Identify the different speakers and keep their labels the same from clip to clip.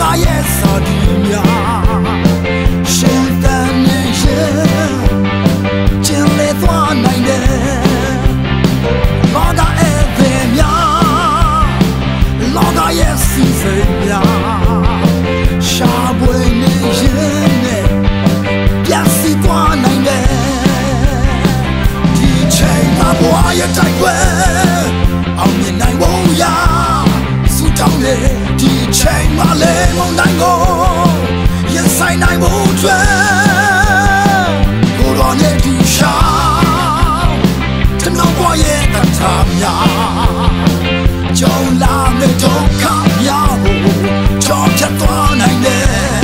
Speaker 1: လောကရဲ့စာတီများရှင်သန်နေရင်ကျင်လေသွားနိုင်တယ်လောကရဲ့ပင်များလောကရဲ့စီစိမ်များရှာပွေနေရင်နဲ့ပြတ်စီသွားနိုင်တယ်ဒီချိန်မှာဘဝရဲ့တိုက်ပွဲအောင်မြင်နိုင်ဖို့ရာစုတောင်းနေဒီချိန်မှာလေမုန်တိုင်းကိုရင်ဆိုင်နိုင်ဖို့အတွက်ကိုယ်တော်နဲ့ဒီရှာကျွန်တော်ဘဝရဲ့တန်ထာများကြုံလာတဲ့ဒုက္ခများကိုကြော်ဖြတ်သွားနိုင်တယ်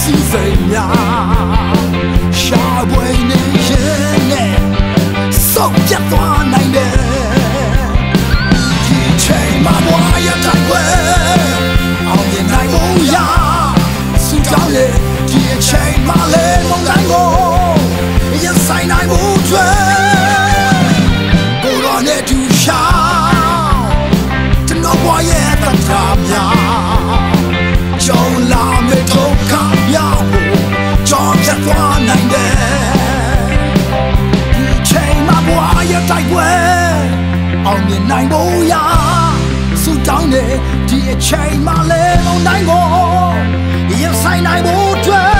Speaker 1: စီစိမ်များရှာပွေနေရင်နဲ့စုပ်ပြတ်သွားနိုင်တယ်ဒီချိန်မှာဘဝရဲ့တိုက်ပွဲအောင်မြင်နိုင်ဖို့ရာစုတောင်းလေဒီချိန်မှာလေမုန်တိုင်းကိုရင်ဆိုင်နိုင်ဖို့အတွက်ကိုယ်တော်နဲ့တူရှာကျွန်တော်ဘဝရဲ့တန်ထာများကြုံလာမယ့်ဒုက္ခများကိုကြော်ဖြတ်သွားနိုင်တယ်ဒီချိန်မှာဘဝရဲ့တိုက်ပွဲအောင်မြင်နိုင်ဖို့ရာစုတောင်းနေဒီအချိန်မှာလေမုန်တိုင်းကိုရင်ဆိုင်နိုင်ဖို့အတွက်